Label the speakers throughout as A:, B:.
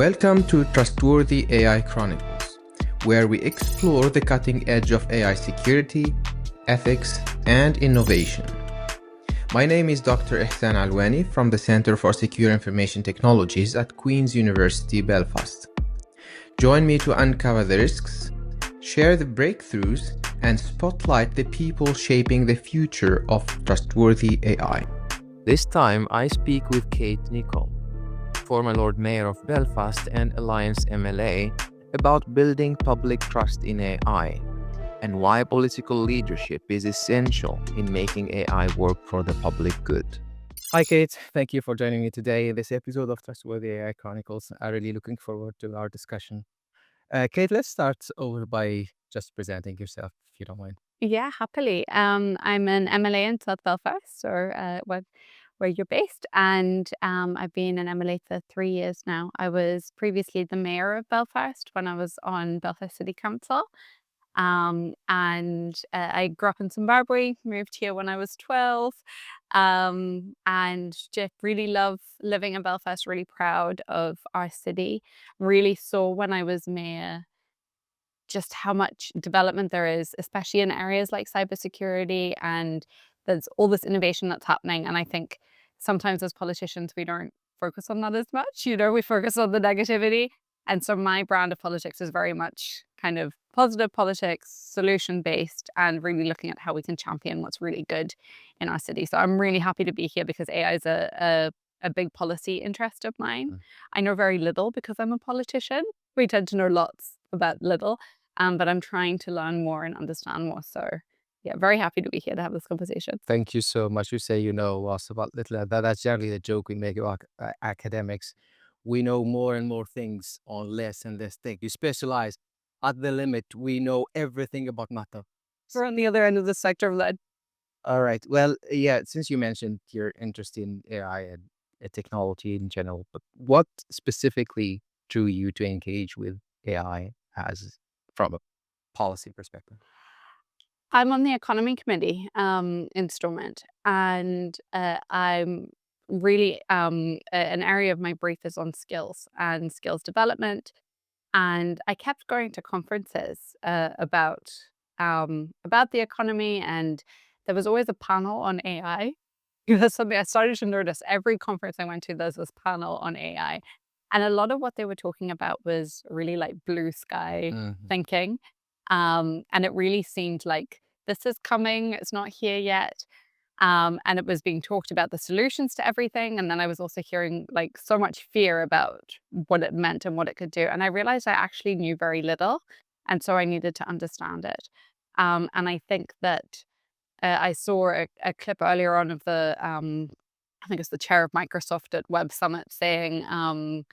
A: Welcome to Trustworthy AI Chronicles, where we explore the cutting edge of AI security, ethics, and innovation. My name is Dr. Ihsen Alouani from the Center for Secure Information Technologies at Queen's University Belfast. Join me to uncover the risks, share the breakthroughs, and spotlight the people shaping the future of trustworthy AI.
B: This time I speak with Kate Nicholl, former Lord Mayor of Belfast and Alliance MLA, about building public trust in AI and why political leadership is essential in making AI work for the public good. Hi Kate, thank you for joining me today in this episode of Trustworthy AI Chronicles. I'm really looking forward to our discussion. Kate, let's start over by just presenting yourself, if you don't mind.
C: Yeah, happily. I'm an MLA in South Belfast, or where you're based, and I've been an MLA for 3 years now. I was previously the mayor of Belfast when I was on Belfast City Council, and I grew up in Zimbabwe, moved here when I was 12, and just really love living in Belfast, really proud of our city. Really saw when I was mayor just how much development there is, especially in areas like cybersecurity, and there's all this innovation that's happening. And I think sometimes as politicians, we don't focus on that as much, we focus on the negativity. And so my brand of politics is very much kind of positive politics, solution-based, and really looking at how we can champion what's really good in our city. So I'm really happy to be here because AI is a big policy interest of mine. I know very little because I'm a politician. We tend to know lots about little. But I'm trying to learn more and understand more. So yeah, very happy to be here to have this conversation.
B: Thank you so much. You say you know us about little. That's generally the joke we make about academics. We know more and more things on less and less things. You specialize at the limit. We know everything about matter.
C: We're on the other end of the spectrum, then.
B: All right. Well, yeah, since you mentioned your interest in AI and technology in general, but what specifically drew you to engage with AI as from a policy perspective?
C: I'm on the economy committee instrument, and I'm really an area of my brief is on skills and skills development. And I kept going to conferences about the economy, and there was always a panel on AI. That's something I started to notice. Every conference I went to, there's this panel on AI. And a lot of what they were talking about was really like blue sky thinking. And it really seemed like this is coming, it's not here yet. And it was being talked about the solutions to everything. And then I was also hearing like so much fear about what it meant and what it could do. And I realized I actually knew very little. And so I needed to understand it. And I think that I saw a clip earlier on of the, I think it's the chair of Microsoft at Web Summit saying,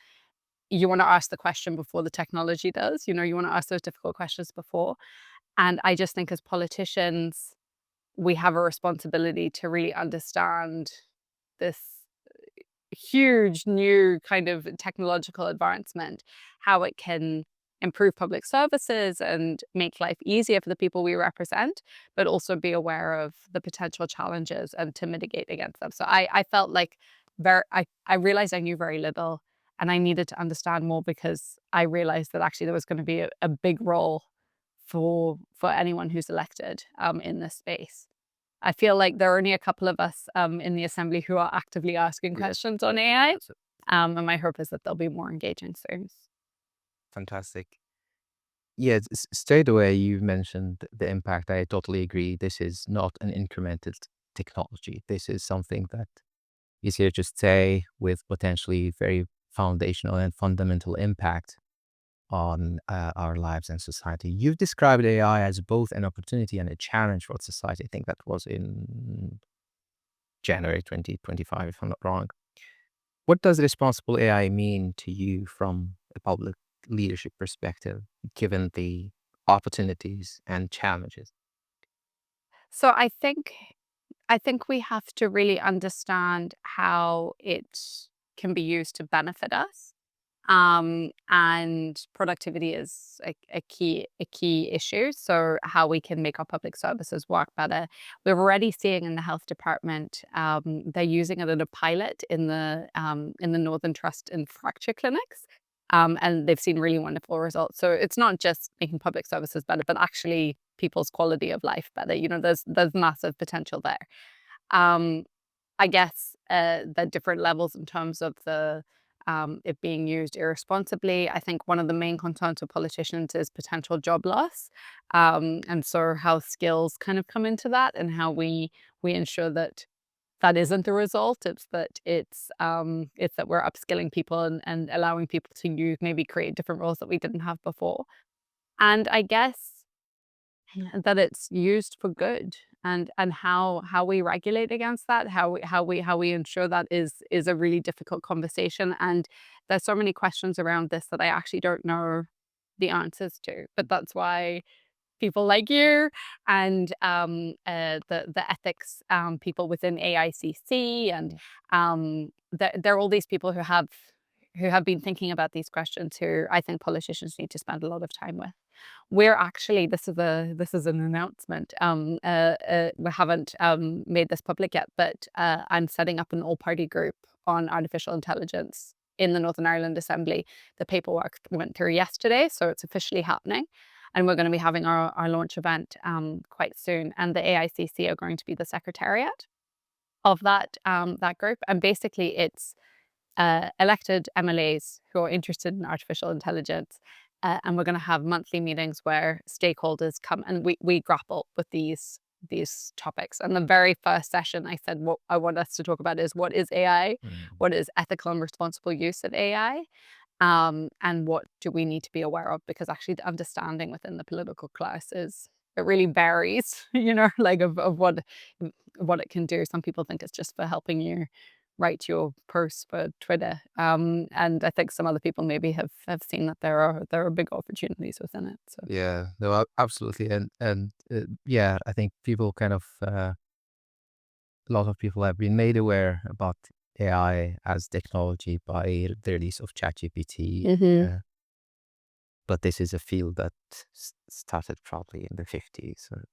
C: you want to ask the question before the technology does. You want to ask those difficult questions before. And I just think as politicians, we have a responsibility to really understand this huge new kind of technological advancement, how it can improve public services and make life easier for the people we represent, but also be aware of the potential challenges and to mitigate against them. So I felt like I realized I knew very little, and I needed to understand more because I realized that actually there was going to be a big role for anyone who's elected in this space. I feel like there are only a couple of us in the assembly who are actively asking questions on AI. And my hope is that they'll be more engaging soon.
B: Fantastic. Yeah, straight away you've mentioned the impact. I totally agree. This is not an incremental technology. This is something that is here to stay with potentially very foundational and fundamental impact on our lives and society. You've described AI as both an opportunity and a challenge for society. I think that was in January 2025, if I'm not wrong. What does responsible AI mean to you from a public leadership perspective, given the opportunities and challenges?
C: So I think we have to really understand how it can be used to benefit us. And productivity is a key issue. So how we can make our public services work better. We're already seeing in the health department, they're using it in a pilot in the Northern Trust and fracture clinics. And they've seen really wonderful results. So it's not just making public services better, but actually people's quality of life better. There's massive potential there. I guess the different levels in terms of it being used irresponsibly. I think one of the main concerns of politicians is potential job loss, and so how skills kind of come into that, and how we ensure that isn't the result. It's that we're upskilling people and allowing people to maybe create different roles that we didn't have before. And I guess that it's used for good, and how we regulate against that, how we ensure that is a really difficult conversation. And there's so many questions around this that I actually don't know the answers to. But that's why people like you and the ethics people within AICC, and there are all these people who have been thinking about these questions, who I think politicians need to spend a lot of time with. We're actually, this is an announcement. We haven't made this public yet, but I'm setting up an all-party group on artificial intelligence in the Northern Ireland Assembly. The paperwork went through yesterday, so it's officially happening. And we're going to be having our launch event quite soon. And the AICC are going to be the secretariat of that group. And basically it's elected MLAs who are interested in artificial intelligence. And we're going to have monthly meetings where stakeholders come and we grapple with these topics. And the very first session, I said, what I want us to talk about is, what is AI? What is ethical and responsible use of AI? And what do we need to be aware of? Because actually the understanding within the political class it really varies, like of what it can do. Some people think it's just for helping you write your posts for Twitter. And I think some other people maybe have seen that there are big opportunities within it. So
B: Yeah, no, absolutely. And yeah, I think people kind of, a lot of people have been made aware about AI as technology by the release of ChatGPT. But this is a field that started probably in the 50s or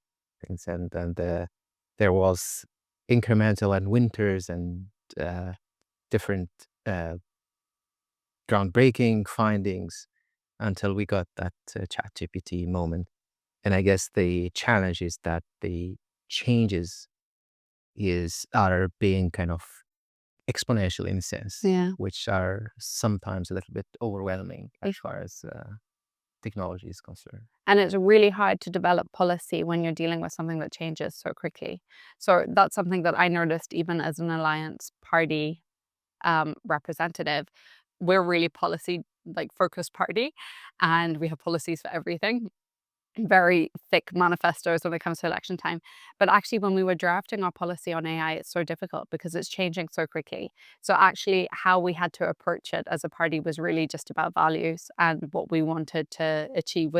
B: things. And there was incremental and winters and different groundbreaking findings until we got that ChatGPT moment. And I guess the challenge is that the changes are being kind of exponential in a sense,
C: yeah.
B: which are sometimes a little bit overwhelming as far as technology is concerned.
C: And it's really hard to develop policy when you're dealing with something that changes so quickly. So that's something that I noticed even as an Alliance Party representative. We're really policy focused party, and we have policies for everything. Very thick manifestos when it comes to election time. But actually, when we were drafting our policy on AI, it's so difficult because it's changing so quickly. So actually, how we had to approach it as a party was really just about values and what we wanted to achieve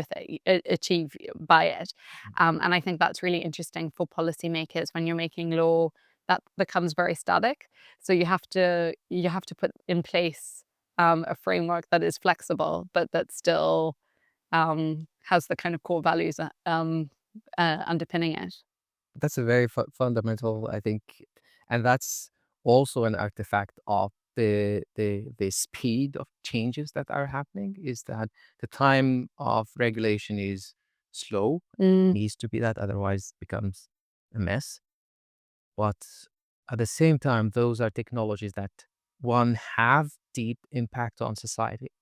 C: by it. And I think that's really interesting for policymakers. When you're making law, that becomes very static. So you have to put in place a framework that is flexible, but that still has the kind of core values underpinning it.
B: That's a very fundamental, I think, and that's also an artifact of the speed of changes that are happening, is that the time of regulation is slow, needs to be that, otherwise it becomes a mess. But at the same time, those are technologies that, one, have deep impact on society,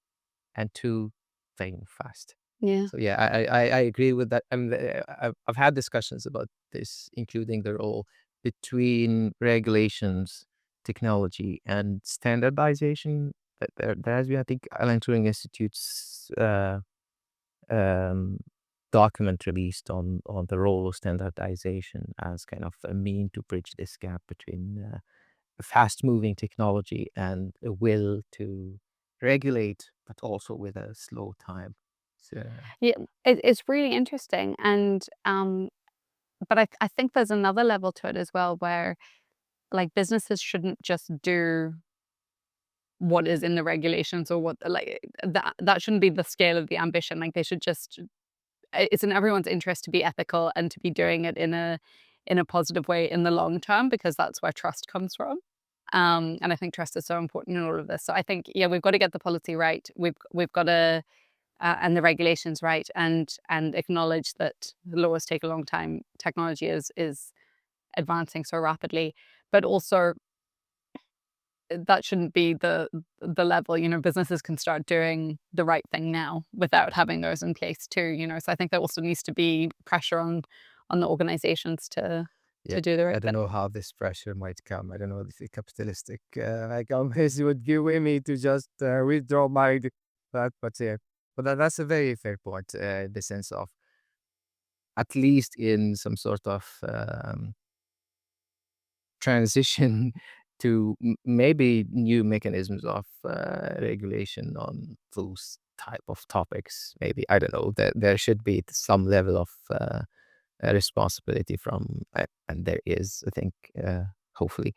B: and two, they move fast.
C: Yeah.
B: So yeah, I agree with that. I've had discussions about this, including the role between regulations, technology, and standardization. There has been, I think, Alan Turing Institute's document released on the role of standardization as kind of a mean to bridge this gap between fast-moving technology and a will to regulate, but also with a slow time. So,
C: Yeah, it's really interesting. And but I think there's another level to it as well, where businesses shouldn't just do what is in the regulations, or what that shouldn't be the scale of the ambition. They should just, it's in everyone's interest to be ethical and to be doing it in a positive way in the long term, because that's where trust comes from. And I think trust is so important in all of this. So I think, yeah, we've got to get the policy right. We've got to and the regulations right, and acknowledge that the laws take a long time. Technology is advancing so rapidly, but also that shouldn't be the level. Businesses can start doing the right thing now without having those in place too. So I think there also needs to be pressure on the organizations to
B: Yeah,
C: do the right
B: I don't
C: thing.
B: know how this pressure might come. I don't know if the capitalistic companies would give me to just withdraw my but yeah. But that's a very fair point. The sense of, at least in some sort of transition to maybe new mechanisms of regulation on those type of topics. Maybe, I don't know, there should be some level of responsibility from, and there is, I think, hopefully,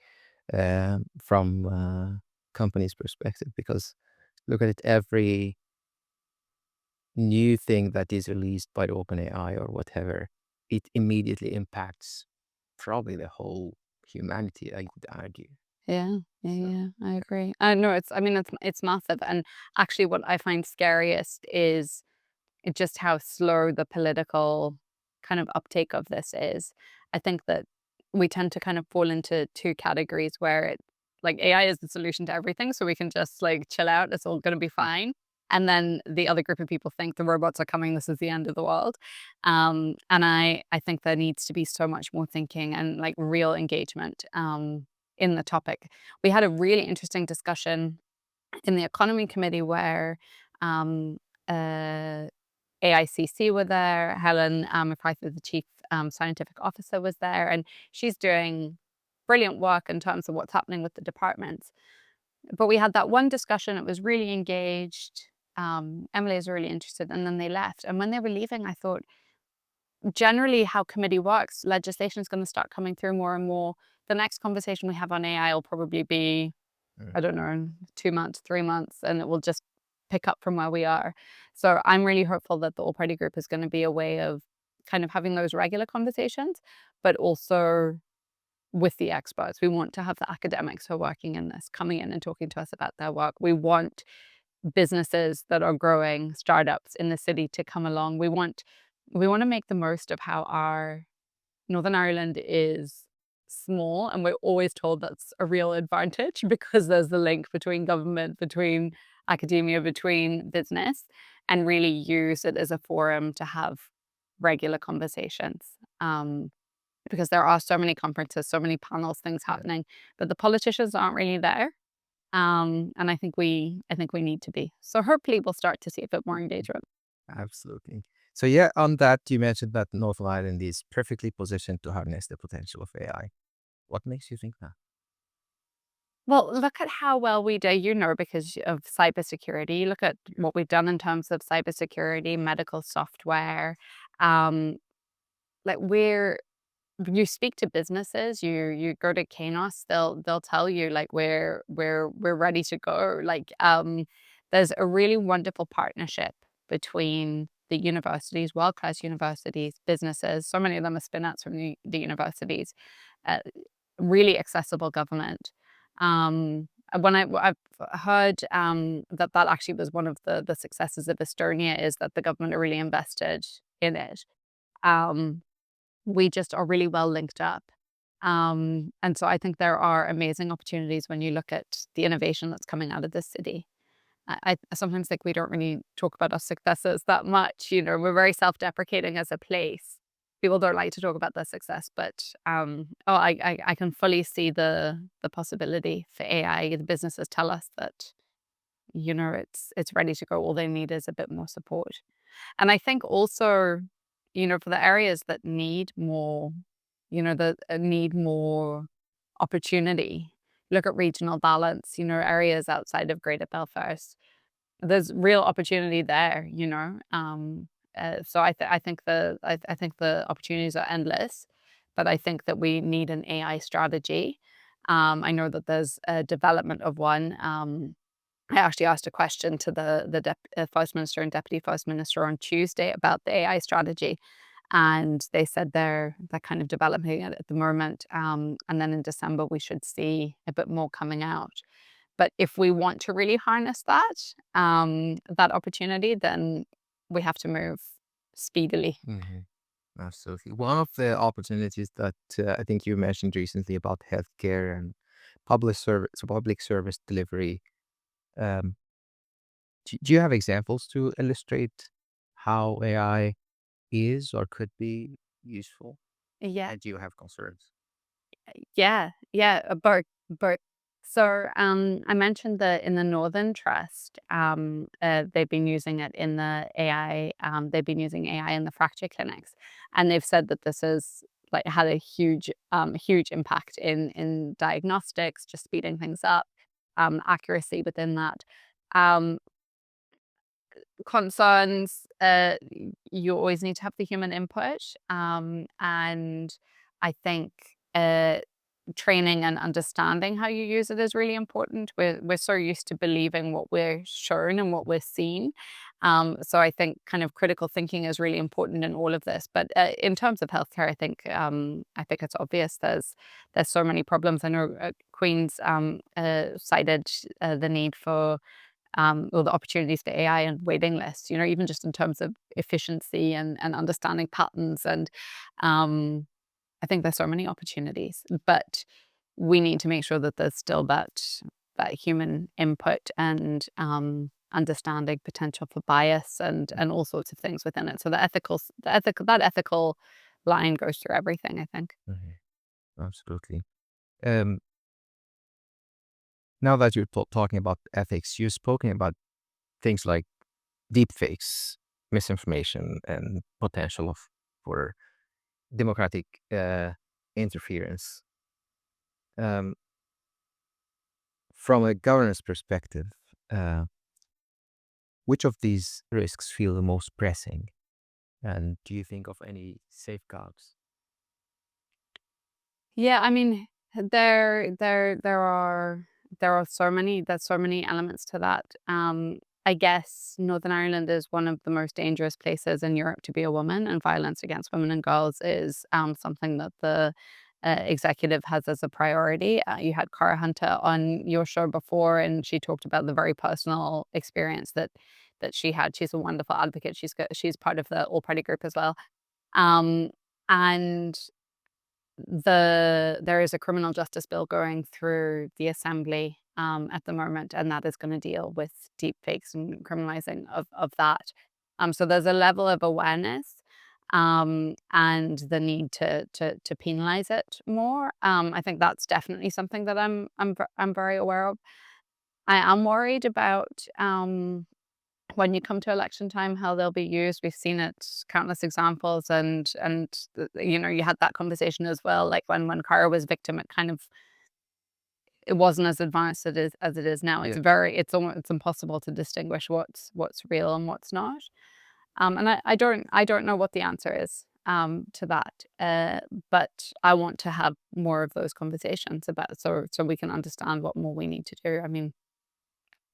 B: from companies' perspective, because look at it, every new thing that is released by OpenAI or whatever, it immediately impacts probably the whole humanity, I would argue.
C: Yeah,
B: So,
C: yeah, I agree. No, it's massive. And actually, what I find scariest is just how slow the political kind of uptake of this is. I think that we tend to kind of fall into two categories where like AI is the solution to everything, so we can just like chill out, it's all going to be fine. And then the other group of people think the robots are coming, this is the end of the world. And I think there needs to be so much more thinking and like real engagement in the topic. We had a really interesting discussion in the economy committee where um, uh, AICC were there. Helen McCarthy, the chief scientific officer, was there, and she's doing brilliant work in terms of what's happening with the departments. But we had that one discussion. It was really engaged. Emily was really interested, and then they left. And when they were leaving, I thought, generally how committee works, legislation is going to start coming through more and more. The next conversation we have on AI will probably be, I don't know, in 2 months, 3 months, and it will just pick up from where we are. So I'm really hopeful that the All Party Group is going to be a way of kind of having those regular conversations, but also with the experts. We want to have the academics who are working in this coming in and talking to us about their work. We want businesses that are growing, startups in the city, to come along. We want to make the most of how our Northern Ireland is small, and we're always told that's a real advantage because there's the link between government, between academia, between business, and really use it as a forum to have regular conversations. Because there are so many conferences, so many panels, things happening, but the politicians aren't really there. And I think we need to be. So hopefully we'll start to see a bit more engagement.
B: absolutely. So yeah, on that, you mentioned that Northern Ireland is perfectly positioned to harness the potential of AI. What makes you think that?
C: Well, look at how well we do, because of cybersecurity. Look at what we've done in terms of cybersecurity, medical software. Um, like you speak to businesses, you go to Kainos, they'll tell you like we're ready to go. Like there's a really wonderful partnership between the universities, world-class universities, businesses. So many of them are spin-outs from the universities. Uh, Really accessible government. I've heard that actually was one of the successes of Estonia, is that the government are really invested in it. Um, we just are really well linked up. And so I think there are amazing opportunities when you look at the innovation that's coming out of this city. I sometimes think we don't really talk about our successes that much. We're very self-deprecating as a place. People don't like to talk about their success, but I can fully see the possibility for AI. The businesses tell us that it's ready to go. All they need is a bit more support. And I think also, for the areas that need more, that need more opportunity, look at regional balance, areas outside of Greater Belfast. There's real opportunity there. So I think the opportunities are endless, but I think that we need an AI strategy. I know that there's a development of one. I actually asked a question to the First Minister and Deputy First Minister on Tuesday about the AI strategy. and they said they're kind of developing it at the moment. And then in December, we should see a bit more coming out. But if we want to really harness that opportunity, then we have to move speedily.
B: Absolutely. One of the opportunities that I think you mentioned recently about healthcare and public service delivery. Um, do you have examples to illustrate how AI is or could be useful?
C: Yeah.
B: And do you have concerns?
C: Yeah, both. So, I mentioned that in the Northern Trust, they've been using it in the AI. They've been using AI in the fracture clinics, and they've said that this has like had a huge impact in diagnostics, just speeding things up, accuracy within that. Um, Concerns, you always need to have the human input, and I think training and understanding how you use it is really important. We're so used to believing what we're shown and what we're seeing. So I think kind of critical thinking is really important in all of this. But in terms of healthcare, I think it's obvious there's so many problems. I know Queen's cited the need for or the opportunities for AI and waiting lists, even just in terms of efficiency and understanding patterns. And I think there's so many opportunities, but we need to make sure that there's still that human input and understanding potential for bias and all sorts of things within it. So that ethical line goes through everything, I think.
B: Absolutely. Um, Now that you're talking about ethics, you've spoken about things like deepfakes, misinformation, and for democratic interference. Um, from a governance perspective, uh, which of these risks feel the most pressing? And do you think of any safeguards?
C: Yeah, I mean, there are so many elements to that. I guess Northern Ireland is one of the most dangerous places in Europe to be a woman, and violence against women and girls is something that the executive has as a priority. You had Cara Hunter on your show before, and she talked about the very personal experience that she had. She's a wonderful advocate. She's part of the All Party group as well. Um, and there is a criminal justice bill going through the assembly at the moment, and that is going to deal with deep fakes and criminalizing of that. So there's a level of awareness and the need to penalize it more. I think that's definitely something that I'm very aware of. I am worried about when you come to election time, how they'll be used. We've seen it countless examples, and you had that conversation as well. Like when Cara was victim, it wasn't as advanced as it is now.
B: Yeah.
C: It's impossible to distinguish what's real and what's not. And I don't know what the answer is to that. But I want to have more of those conversations about so we can understand what more we need to do. I mean,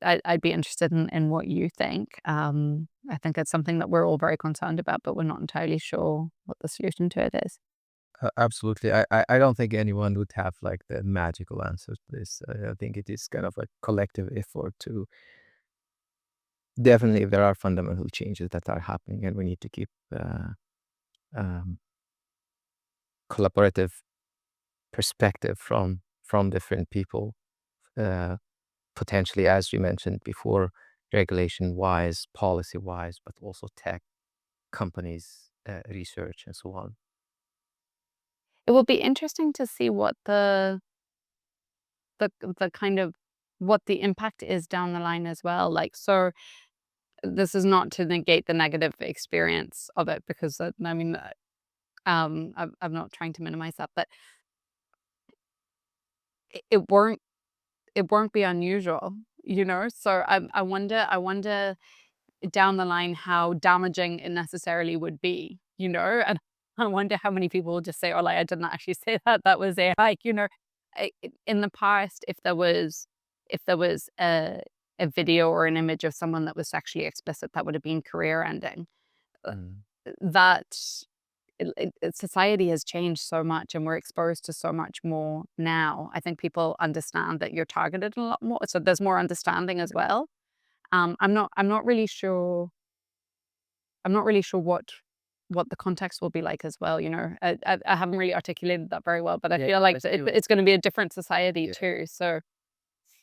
C: I'd be interested in what you think. I think it's something that we're all very concerned about, but we're not entirely sure what the solution to it is.
B: Absolutely. I don't think anyone would have like the magical answer to this. I think it is kind of a collective effort to definitely, there are fundamental changes that are happening, and we need to keep um, collaborative perspective from different people, uh, potentially, as you mentioned before, regulation wise, policy wise, but also tech companies, research, and so on.
C: It will be interesting to see what the kind of what the impact is down the line as well. Like, so this is not to negate the negative experience of it, because I mean, I'm not trying to minimize that, but it won't be unusual, So I wonder down the line how damaging it necessarily would be, and I wonder how many people will just say, "Oh, like I didn't actually say that. That was AI." In the past, if there was a video or an image of someone that was sexually explicit, that would have been career ending.
B: Mm.
C: That society has changed so much, and we're exposed to so much more now. I think people understand that you're targeted a lot more, so there's more understanding as well. I'm not really sure. I'm not really sure what the context will be like as well. I haven't really articulated that very well, but I
B: Yeah,
C: feel like
B: anyway.
C: it's going to be a different society
B: Yeah.
C: too. So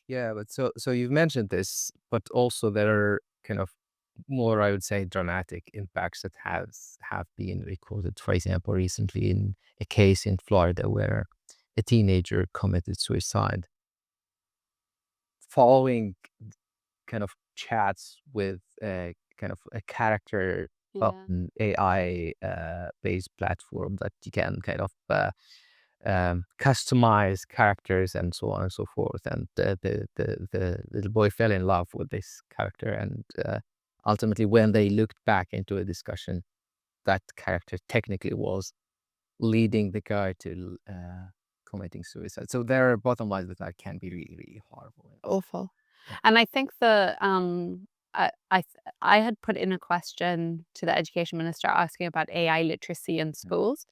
B: Yeah, but so you've mentioned this, but also there are kind of more, I would say, dramatic impacts that have been recorded. For example, recently in a case in Florida where a teenager committed suicide following kind of chats with a kind of a character
C: yeah,
B: AI based platform that you can kind of customize characters and so on and so forth. And the little boy fell in love with this character, and ultimately, when they looked back into a discussion, that character technically was leading the guy to committing suicide. So there are bottom lines that can be really, really horrible.
C: awful.
B: Yeah.
C: And I think I had put in a question to the education minister asking about AI literacy in schools.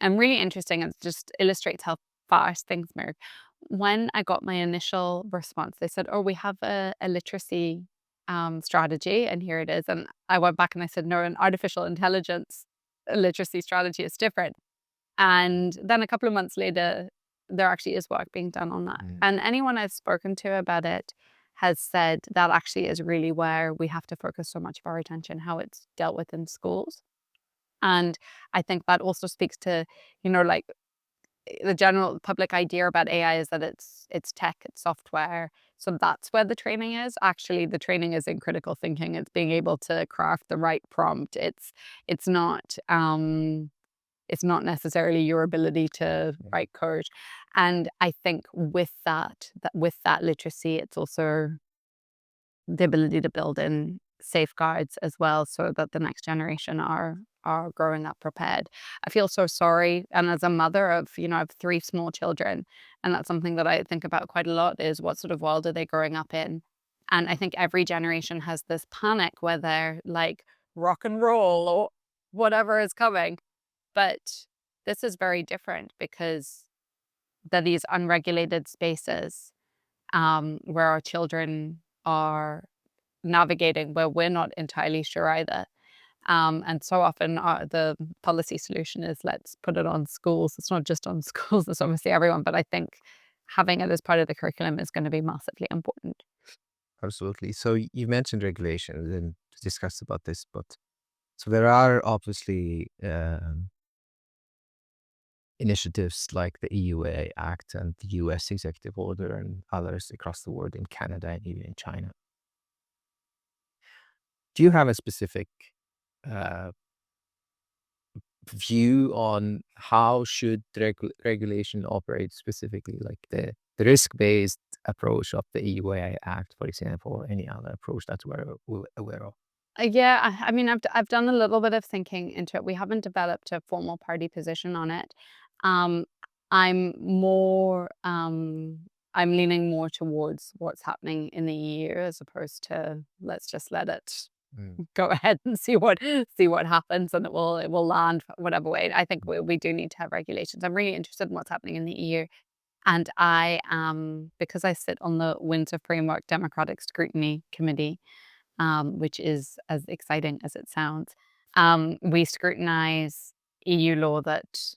C: And really interesting, it just illustrates how fast things move. When I got my initial response, they said, "Oh, we have a literacy strategy, and here it is." And I went back and I said, "No, an artificial intelligence literacy strategy is different." And then a couple of months later, there actually is work being done on that. And anyone I've spoken to about it has said that actually is really where we have to focus so much of our attention, how it's dealt with in schools. And I think that also speaks to, like the general public idea about AI is that it's tech, it's software. So that's where the training is. Actually, the training is in critical thinking. It's being able to craft the right prompt. It's not necessarily your ability to write code. And I think with that literacy, it's also the ability to build in safeguards as well, so that the next generation are growing up prepared. I feel so sorry. And as a mother of, I have 3 small children, and that's something that I think about quite a lot, is what sort of world are they growing up in? And I think every generation has this panic where they're like, rock and roll or whatever is coming. But this is very different because they're these unregulated spaces where our children are navigating, where we're not entirely sure either. And so often the policy solution is, let's put it on schools. It's not just on schools, it's obviously everyone, but I think having it as part of the curriculum is going to be massively important.
B: Absolutely. So you mentioned regulation and discussed about this, but so there are obviously initiatives like the EUA Act and the US Executive Order and others across the world, in Canada and even in China. Do you have a specific uh, view on how should regulation operate, specifically like the risk-based approach of the EUA Act, for example, or any other approach that we're aware of?
C: Yeah, I mean, I've done a little bit of thinking into it. We haven't developed a formal party position on it. Um, I'm more, I'm leaning more towards what's happening in the EU, as opposed to let's just let it go ahead and see what happens, and it will land whatever way. I think we do need to have regulations. I'm really interested in what's happening in the EU. And I because I sit on the Windsor Framework Democratic Scrutiny Committee, which is as exciting as it sounds. We scrutinize EU law that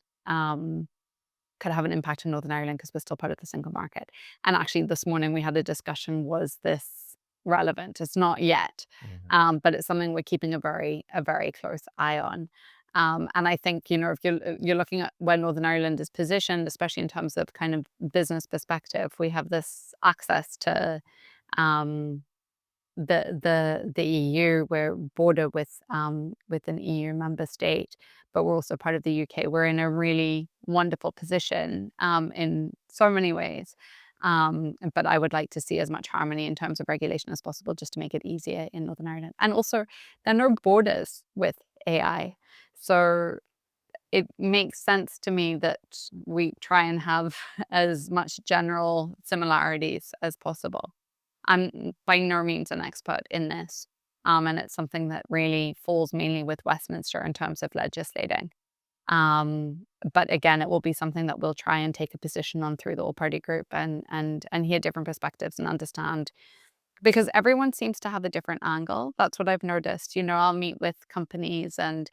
C: could have an impact in Northern Ireland because we're still part of the single market. And actually, this morning we had a discussion: was this relevant? It's not yet, but it's something we're keeping a very close eye on. And I think, if you're looking at where Northern Ireland is positioned, especially in terms of kind of business perspective, we have this access to um, the EU. We're border with an EU member state, but we're also part of the UK. We're in a really wonderful position in so many ways. But I would like to see as much harmony in terms of regulation as possible, just to make it easier in Northern Ireland. And also, there are no borders with AI. So it makes sense to me that we try and have as much general similarities as possible. I'm by no means an expert in this, and it's something that really falls mainly with Westminster in terms of legislating. But again, it will be something that we'll try and take a position on through the all-party group and hear different perspectives and understand, because everyone seems to have a different angle. That's what I've noticed. I'll meet with companies and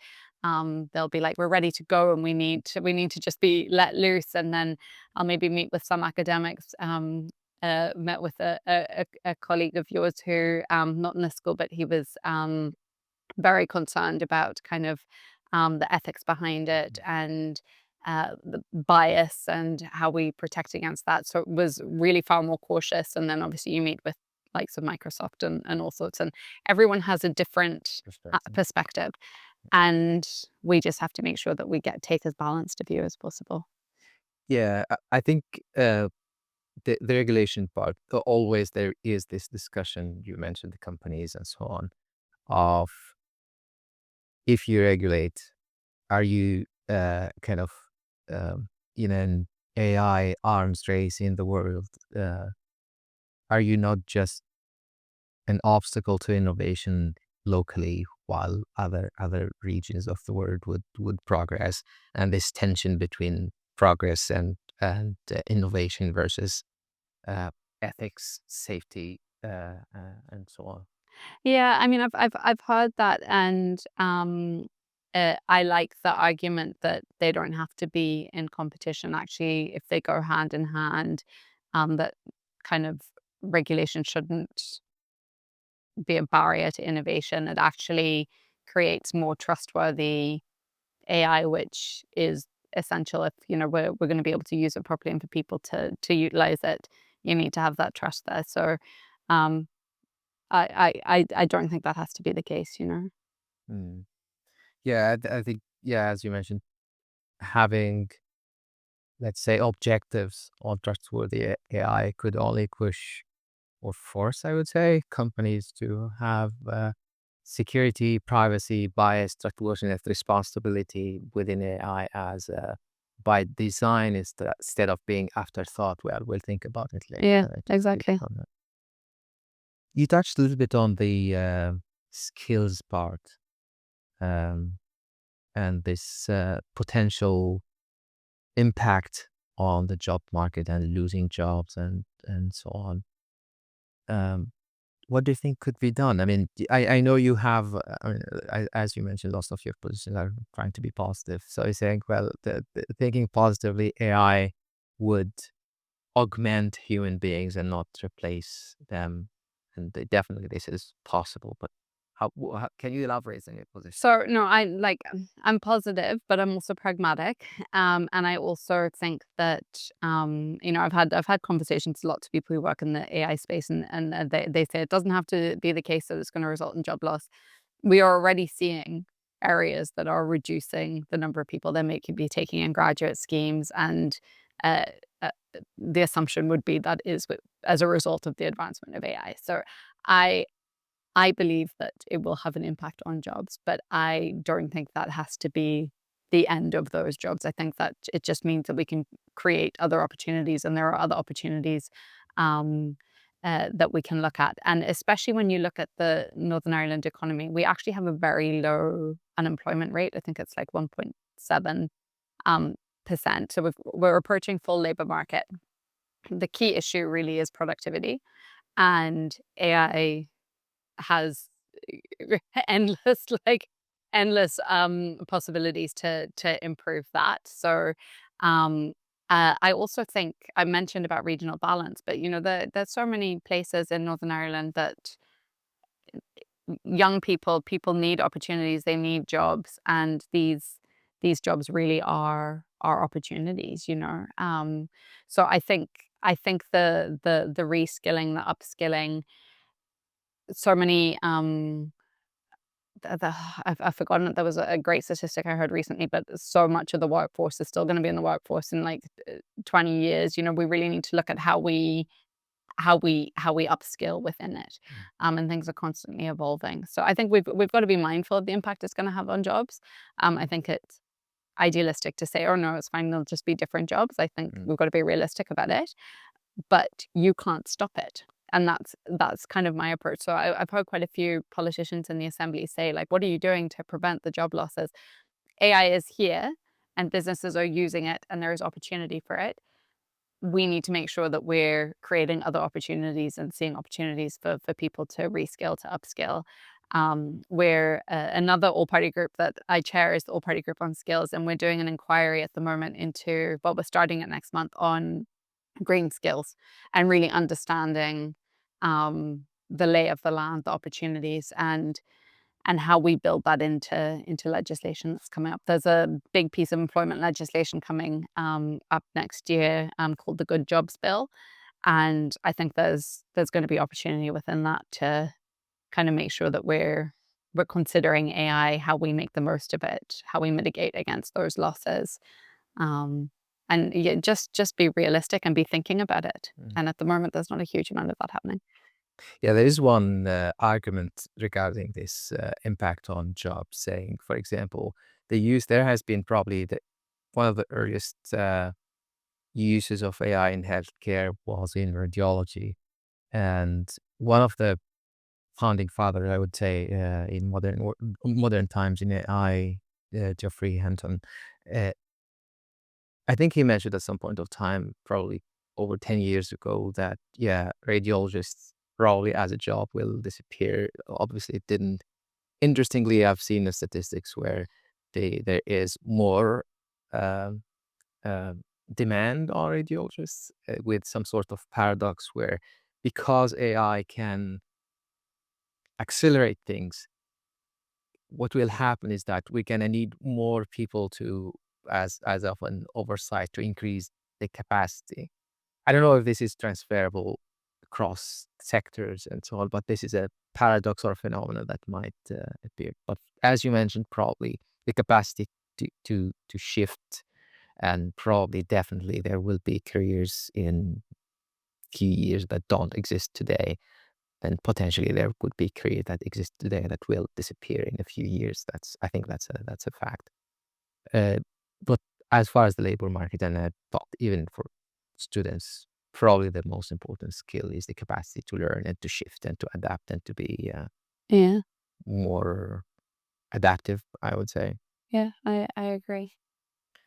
C: they'll be like, we're ready to go and we need to just be let loose. And then I'll maybe meet with some academics. Met with a colleague of yours who, not in this school, but he was very concerned about kind of the ethics behind it and the bias and how we protect against that. So it was really far more cautious. And then obviously you meet with likes of Microsoft and all sorts, and everyone has a different perspective. And we just have to make sure that we take as balanced a view as possible.
B: Yeah, I think the regulation part, always there is this discussion, you mentioned the companies and so on, of if you regulate, are you kind of in an AI arms race in the world? Are you not just an obstacle to innovation locally while other regions of the world would progress, and this tension between progress and innovation versus ethics, safety, and so on?
C: Yeah, I mean, I've heard that, and I like the argument that they don't have to be in competition. Actually, if they go hand in hand, that kind of regulation shouldn't be a barrier to innovation. It actually creates more trustworthy AI, which is essential if we're going to be able to use it properly, and for people to utilize it, you need to have that trust there. So um, I don't think that has to be the case.
B: Mm. Yeah, I think, yeah, as you mentioned, having, let's say, objectives on trustworthy AI could only push or force, I would say, companies to have security, privacy, bias, trustworthiness, responsibility within AI as by design, instead of being afterthought. Well, we'll think about it later.
C: Yeah, exactly.
B: You touched a little bit on the skills part, um, and this potential impact on the job market and losing jobs and so on. What do you think could be done? I mean, I know you have, I mean, as you mentioned, lots of your positions are trying to be positive. So you're saying, well, thinking positively, AI would augment human beings and not replace them. And definitely this is possible, but how can you elaborate on your position?
C: So no, I'm positive, but I'm also pragmatic. And I also think that I've had conversations with lots of people who work in the AI space, and they say it doesn't have to be the case that it's going to result in job loss. We are already seeing areas that are reducing the number of people that may be taking in graduate schemes, and uh, uh, the assumption would be that is as a result of the advancement of AI. So I believe that it will have an impact on jobs, but I don't think that has to be the end of those jobs. I think that it just means that we can create other opportunities, and there are other opportunities um, that we can look at. And especially when you look at the Northern Ireland economy, we actually have a very low unemployment rate. I think it's like 1.7%. So we're approaching full labour market. The key issue really is productivity, and AI has endless endless possibilities to improve that. So I also think I mentioned about regional balance, but there's so many places in Northern Ireland that young people need opportunities, they need jobs, and these jobs really are opportunities. So I think the reskilling, the upskilling, so many I've forgotten that there was a great statistic I heard recently, but so much of the workforce is still going to be in the workforce in like 20 years. We really need to look at how we upskill within it, and things are constantly evolving. So I think we've got to be mindful of the impact it's going to have on jobs. I think it's idealistic to say, oh no, it's fine, they'll just be different jobs. I think we've got to be realistic about it, but you can't stop it. And that's kind of my approach. So I've heard quite a few politicians in the assembly say, like, what are you doing to prevent the job losses? AI is here, and businesses are using it and there's opportunity for it, we need to make sure that we're creating other opportunities and seeing opportunities for people to reskill, to upskill. Where another all-party group that I chair is the all-party group on skills, and we're doing an inquiry at the moment into, well, we're starting it next month, on green skills and really understanding the lay of the land, the opportunities, and how we build that into legislation that's coming up. There's a big piece of employment legislation coming up next year called the Good Jobs Bill, and I think there's going to be opportunity within that to kind of make sure that we're considering AI, how we make the most of it, how we mitigate against those losses, and yeah, just be realistic and be thinking about it. And at the moment, there's not a huge amount of that happening.
B: Yeah, there is one argument regarding this impact on jobs, saying, for example, there has been probably one of the earliest uses of AI in healthcare was in radiology. And one of the founding fathers, I would say, in modern times in AI, Geoffrey Hinton, uh, I think he mentioned at some point of time, probably over 10 years ago, that, yeah, radiologists probably as a job will disappear. Obviously, it didn't. Interestingly, I've seen the statistics where there is more um, uh, demand on radiologists, with some sort of paradox where, because AI can accelerate things, what will happen is that we're gonna need more people to, as of an oversight, to increase the capacity. I don't know if this is transferable across sectors and so on, but this is a paradox or phenomenon that might appear. But as you mentioned, probably the capacity to shift, and probably definitely there will be careers in few years that don't exist today, and potentially there could be careers that exist today that will disappear in a few years. I think that's a fact. Uh, but as far as the labor market, and I thought even for students, probably the most important skill is the capacity to learn and to shift and to adapt and to be
C: Yeah,
B: more adaptive, I would say.
C: yeah, I agree.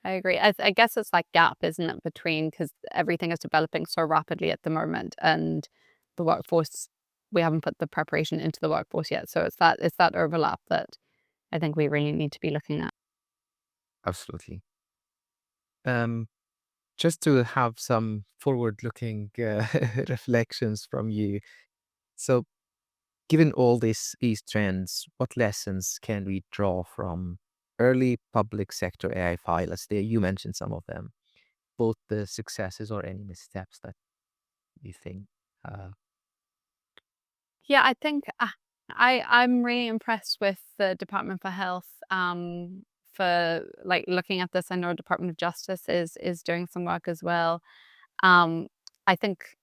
C: I agree. I guess it's like gap, isn't it, between, because everything is developing so rapidly at the moment, and the workforce, we haven't put the preparation into the workforce yet. So it's that overlap that I think we really need to be looking at.
B: Absolutely. Um, just to have some forward-looking reflections from you. So, given all these trends, what lessons can we draw from early public sector AI pilots? There, you mentioned some of them, both the successes or any missteps that you think. Uh,
C: Yeah, I think I'm really impressed with the Department for Health for like looking at this. I know Department of Justice is doing some work as well. Um, I think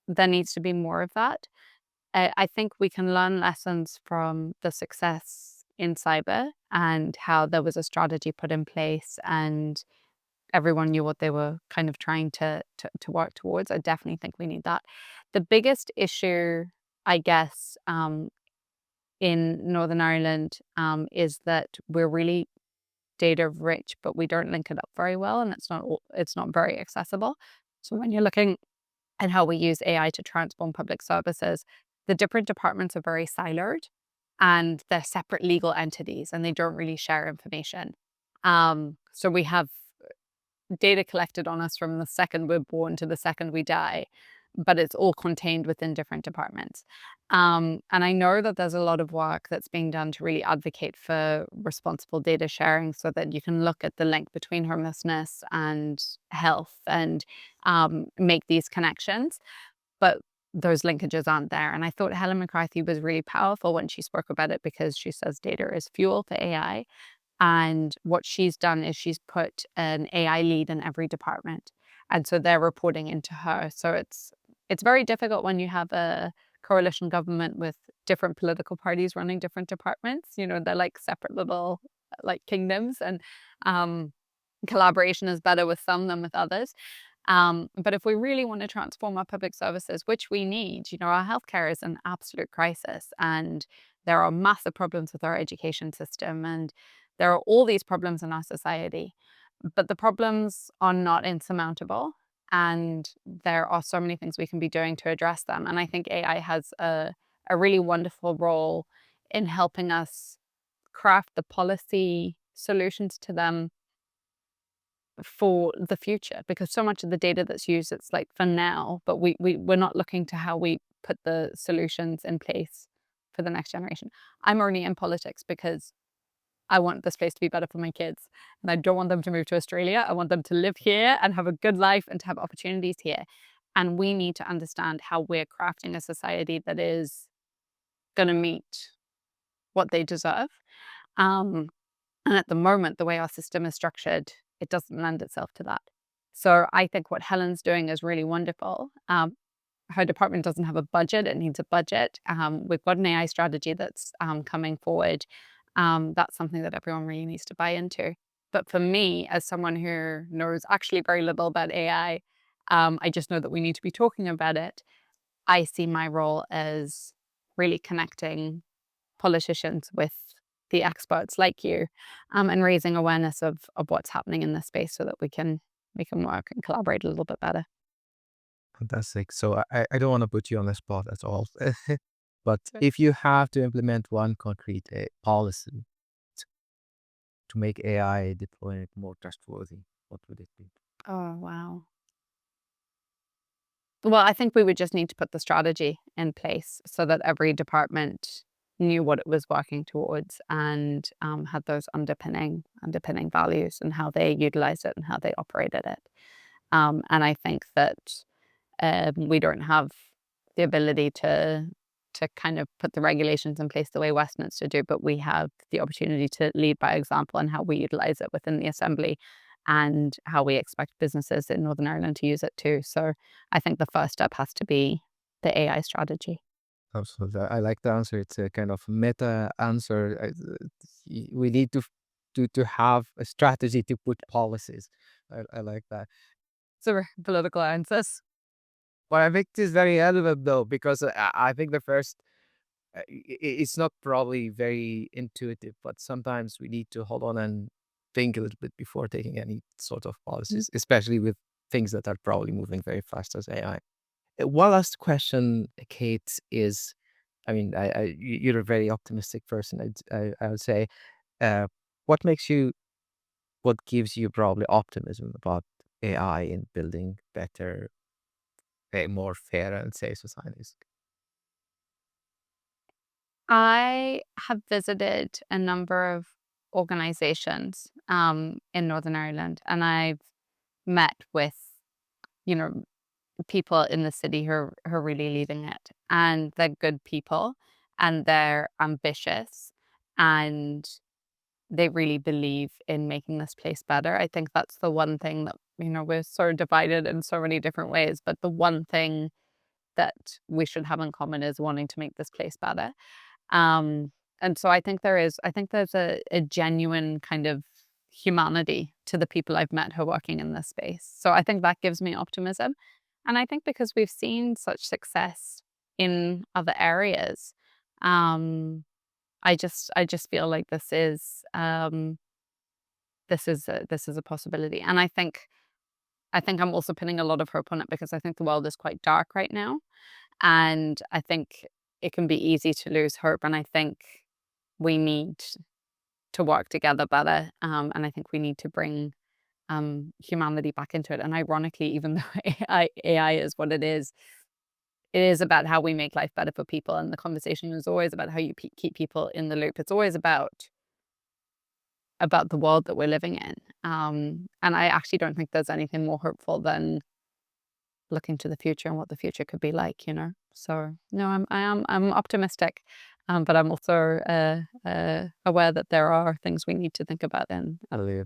C: there needs to be more of that. I think we can learn lessons from the success in cyber and how there was a strategy put in place and everyone knew what they were kind of trying to work towards. I definitely think we need that. The biggest issue, I guess, in Northern Ireland is that we're really data rich, but we don't link it up very well, and it's not very accessible. So when you're looking and how we use AI to transform public services, the different departments are very siloed and they're separate legal entities and they don't really share information. So we have data collected on us from the second we're born to the second we die, but it's all contained within different departments. And I know that there's a lot of work that's being done to really advocate for responsible data sharing so that you can look at the link between homelessness and health and make these connections. But those linkages aren't there. And I thought Helen McCarthy was really powerful when she spoke about it because she says data is fuel for AI. And what she's done is she's put an AI lead in every department. And so they're reporting into her. So it's very difficult when you have a coalition government with different political parties running different departments. You know, they're like separate little like kingdoms, and collaboration is better with some than with others. But if we really want to transform our public services, which we need, you know, our healthcare is an absolute crisis, and there are massive problems with our education system, and there are all these problems in our society. But the problems are not insurmountable, and there are so many things we can be doing to address them. And I think AI has a really wonderful role in helping us craft the policy solutions to them for the future, because so much of the data that's used, it's like for now, but we're not looking to how we put the solutions in place for the next generation. I'm only in politics because I want this place to be better for my kids, and I don't want them to move to Australia. I want them to live here and have a good life and to have opportunities here. And we need to understand how we're crafting a society that is going to meet what they deserve. And at the moment, the way our system is structured, it doesn't lend itself to that. So I think what Helen's doing is really wonderful. Her department doesn't have a budget. It needs a budget. We've got an AI strategy that's coming forward. That's something that everyone really needs to buy into. But for me, as someone who knows actually very little about AI, I just know that we need to be talking about it. I see my role as really connecting politicians with the experts like you, and raising awareness of what's happening in this space so that we can work and collaborate a little bit better.
B: Fantastic. So I don't want to put you on the spot at all. But
C: Sure.
B: if you have to implement one concrete policy to make AI deployment more trustworthy, what would it be?
C: Oh, wow. Well, I think we would just need to put the strategy in place so that every department knew what it was working towards and had those underpinning values and how they utilized it and how they operated it. And I think that we don't have the ability to kind of put the regulations in place the way Westminster do, but we have the opportunity to lead by example in how we utilize it within the Assembly and how we expect businesses in Northern Ireland to use it too. So I think the first step has to be the AI strategy.
B: Absolutely. I like the answer. It's a kind of meta answer. We need to have a strategy to put policies. I like that.
C: So political answers.
B: But I think it is very relevant though, because I think the first, it's not probably very intuitive, but sometimes we need to hold on and think a little bit before taking any sort of policies, especially with things that are probably moving very fast as AI. One last question, Kate, is, I mean, you're a very optimistic person. I would say, uh, what makes you, what gives you probably optimism about AI in building better, more fair and safe societies?
C: I have visited a number of organizations in Northern Ireland, and I've met with, you know, people in the city who are really leading it, and they're good people and they're ambitious and they really believe in making this place better. I think that's the one thing that, we're so divided in so many different ways, but the one thing that we should have in common is wanting to make this place better. Um, and so I think there's a genuine kind of humanity to the people I've met who are working in this space. So I think that gives me optimism. And I think because we've seen such success in other areas, um, I just feel like this is a possibility. And I think I'm also putting a lot of hope on it because I think the world is quite dark right now. And I think it can be easy to lose hope. And I think we need to work together better. And I think we need to bring humanity back into it. And ironically, even though AI is what it is about how we make life better for people. And the conversation is always about how you keep people in the loop. It's always about the world that we're living in. And I actually don't think there's anything more hopeful than looking to the future and what the future could be like, So no, I'm optimistic, but I'm also aware that there are things we need to think about and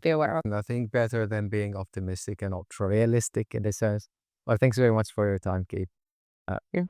C: be aware of.
B: Nothing better than being optimistic and ultra realistic in this sense. Well, thanks very much for your time, Kate.
C: Yeah.